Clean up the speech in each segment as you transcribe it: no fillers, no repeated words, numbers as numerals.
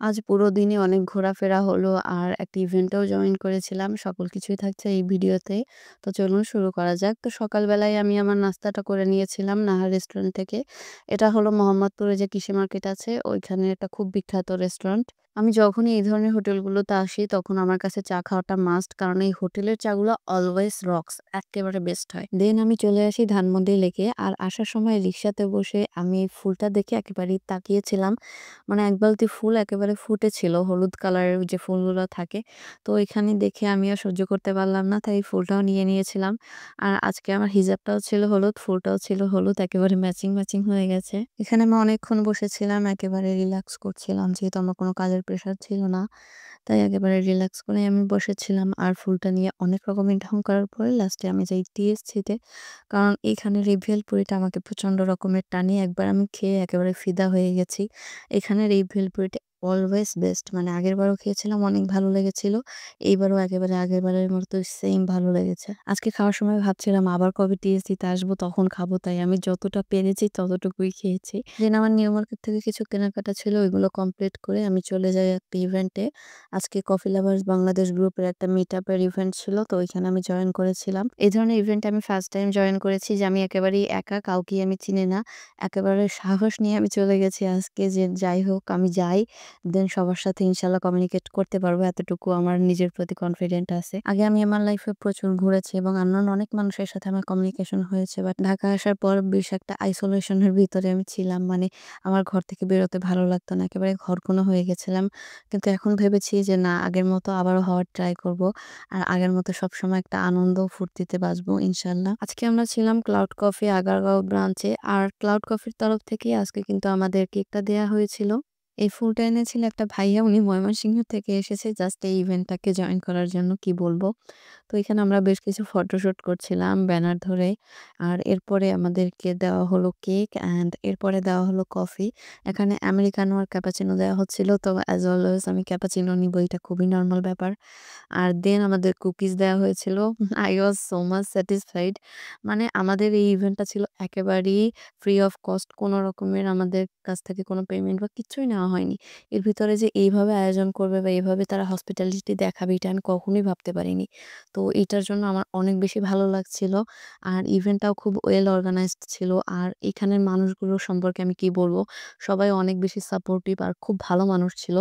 আজ পুরো দিনই অনেক ঘোরাফেরা হলো আর একটা ইভেন্টেও জয়েন করেছিলাম। সকল কিছুই থাকছে এই ভিডিওতে। তো চলুন শুরু করা যাক। তো সকালবেলায় আমি আমার নাস্তাটা করে নিয়েছিলাম নাহার রেস্টুরেন্ট থেকে। এটা হলো মোহাম্মদপুরে যে কৃষি মার্কেট আছে ওইখানে একটা খুব বিখ্যাত রেস্টুরেন্ট। আমি যখনই এই ধরনের হোটেলগুলোতে আসি তখন আমার কাছে চা খাওয়াটা মাস্ট। কারণ এই হোটেলের চাগুলো অলওয়েজ রকস, এক্কেবারে বেস্ট হয়। দেন আমি চলে আসি ধানমন্ডি লেকে। আর আসার সময় রিক্সাতে বসে আমি ফুলটা দেখে একেবারেই তাকিয়েছিলাম। মানে এক বালতি ফুল একেবারে ফুটেছিল। হলুদ কালারের যে ফুলগুলো থাকে। তো এখানে দেখে আমি আর সহ্য করতে পারলাম না। তাই ফুলটাও নিয়ে নিয়েছিলাম। আর আজকে আমার হিজাবটাও ছিল হলুদ, ফুলটাও ছিল হলুদ। একেবারে ম্যাচিং, ম্যাচিং হয়ে গেছে। এখানে আমি অনেকক্ষণ বসেছিলাম। একেবারে রিল্যাক্স করছিলাম। যেহেতু আমার কোনো কাজের প্রেশার ছিল না। তাই একেবারে রিল্যাক্স করে আমি বসেছিলাম। আর ফুলটা নিয়ে অনেক রকমের ঢং করার পরে লাস্টে আমি যাই টিএসসিতে। কারণ এখানের এই ভেলপুরিটা আমাকে প্রচন্ড রকমের টানে। একবার আমি খেয়ে একেবারে ফিদা হয়ে গেছি। এখানের এই ভেলপুরিটা অলওয়েজ বেস্ট। মানে আগেরবারও খেয়েছিলাম, অনেক ভালো লেগেছিল। এইবারও একেবারে আগেরবারের মতো সেম ভালো লেগেছে। আজকে খাওয়ার সময় ভাবছিলাম আবার কবে টিএসসিতে আসবো তখন খাবো। তাই আমি যতটা পেরেছি ততটুকুই খেয়েছি। দেন আমার নিউ মার্কেট থেকে কিছু কেনাকাটা ছিল ওইগুলো কমপ্লিট করে আমি চলে যাই একটা ইভেন্টে। আজকে কফি লাভার্স বাংলাদেশ গ্রুপের একটা মিটআপের ইভেন্ট ছিল। তো ওইখানে আমি জয়েন করেছিলাম। এই ধরনের ইভেন্টে আমি ফার্স্ট টাইম জয়েন করেছি যে আমি একেবারেই একা, কাউকেই আমি চিনি না। একেবারে সাহস নিয়ে আমি চলে গেছি আজকে যে যাই হোক আমি যাই। দেন সবার সাথে ইনশাআল্লাহ কমিউনিকেট করতে পারবো এতটুকু আমার নিজের প্রতি কনফিডেন্ট আছে। আগে আমি আমার লাইফে প্রচুর ঘুরেছি এবং আননোন অনেক মানুষের সাথে আমার কমিউনিকেশন হয়েছে। বাট ঢাকা আসার পর বেশ একটা আইসোলেশন এর ভিতরে আমি ছিলাম। মানে আমার ঘর থেকে বেরোতে ভালো লাগতো না। একেবারে ঘরকুনো হয়ে গেছিলাম। কিন্তু এখন ভেবেছি যে না আগের মতো আবারও হওয়ার ট্রাই করব। আর আগের মতো সবসময় একটা আনন্দ ফুর্তিতে বাঁচবো ইনশাআল্লাহ। আজকে আমরা ছিলাম ক্লাউড কফি আগারগাঁও ব্রাঞ্চে। আর ক্লাউড কফির তরফ থেকেই আজকে কিন্তু আমাদের কেকটা দেয়া হয়েছিল। এই ফুলটা এনেছিল একটা ভাইয়া, উনি ময়মনসিংহ থেকে এসেছে জাস্ট এই ইভেন্টটাকে জয়েন করার জন্য, কি বলবো। তো এখানে আমরা বেশ কিছু ফটোশুট করছিলাম ব্যানার ধরে। আর এরপরে আমাদেরকে দেওয়া হলো কেক অ্যান্ড এরপরে দেওয়া হলো কফি। এখানে আমেরিকানো আর ক্যাপাচিনো দেওয়া হচ্ছিল। তো অ্যাজ অলওয়েজ আমি ক্যাপাচিনো নিবো, এটা খুবই নরমাল ব্যাপার। আর দেন আমাদের কুকিজ দেওয়া হয়েছিল। I was so much satisfied. মানে আমাদের এই ইভেন্টটা ছিল একেবারেই ফ্রি অফ কস্ট। কোনো রকমের আমাদের কাছ থেকে কোনো পেমেন্ট বা কিচ্ছুই নেওয়া হয়নি। এর ভিতরে যে এইভাবে আয়োজন করবে বা এভাবে তারা হসপিটালিটি দেখাবে এটা আমি কখনোই ভাবতে পারিনি। তো এটার জন্য আমার অনেক বেশি ভালো লাগছিল। আর ইভেন্টটাও খুব ওয়েল অর্গানাইজড ছিল। আর এখানের মানুষগুলো সম্পর্কে আমি কি বলবো? সবাই অনেক বেশি সাপোর্টিভ আর খুব ভালো মানুষ ছিল।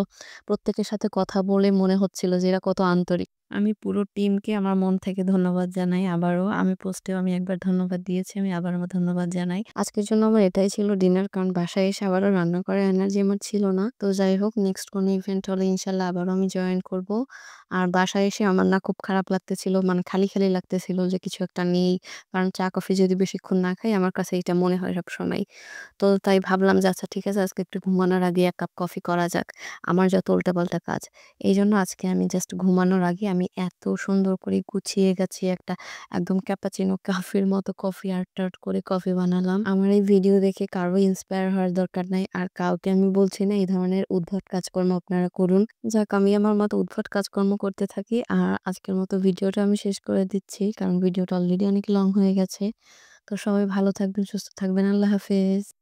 প্রত্যেকের সাথে কথা বলে মনে হচ্ছিল যে এরা কত আন্তরিক। আমি পুরো টিমকে আমার মন থেকে ধন্যবাদ জানাই আবারও। আমি পোস্টেও আমি একবার ধন্যবাদ দিয়েছি। আমি আবারও ধন্যবাদ জানাই। আজকের জন্য আমার এটাই ছিল ডিনার। কারণ বাসায় এসে আবারও রান্না করার এনার্জি আমার ছিল না। তো যাই হোক নেক্সট কোনো ইভেন্ট হলে ইনশাআল্লাহ আবারও আমি জয়েন করব। আর বাসায় এসে আমার না খুব খারাপ লাগতেছিল। মানে খালি, খালি লাগতেছিল যে কিছু একটা নেই। কারণ চা কফি যদি বেশিক্ষণ না খাই আমার কাছে এটা মনে হয় সবসময়। তো তাই ভাবলাম যে আচ্ছা ঠিক আছে আজকে একটু ঘুমানোর আগে ১ কাপ কফি করা যাক। আমার যত উল্টাপাল্টা কাজ। এইজন্য আজকে আমি জাস্ট ঘুমানোর আগে আমি এত সুন্দর করে গুছিয়ে গাছিয়ে একটা একদম ক্যাপাচিনো কাফের মতো কফি আর্ট করে কফি বানালাম। আমার এই ভিডিও দেখে কারো ইন্সপায়ার হওয়ার দরকার নাই। আর কাউকে আমি বলছি না এই ধরনের উদ্ভট কাজকর্ম আপনারা করুন। যাক আমি আমার মতো উদ্ভট কাজকর্ম করতে থাকি। আর আজকের মতো ভিডিওটা আমি শেষ করে দিচ্ছি। কারণ ভিডিওটা অলরেডি অনেক লং হয়ে গেছে। তো সবাই ভালো থাকবেন, সুস্থ থাকবেন। আল্লাহ হাফেজ।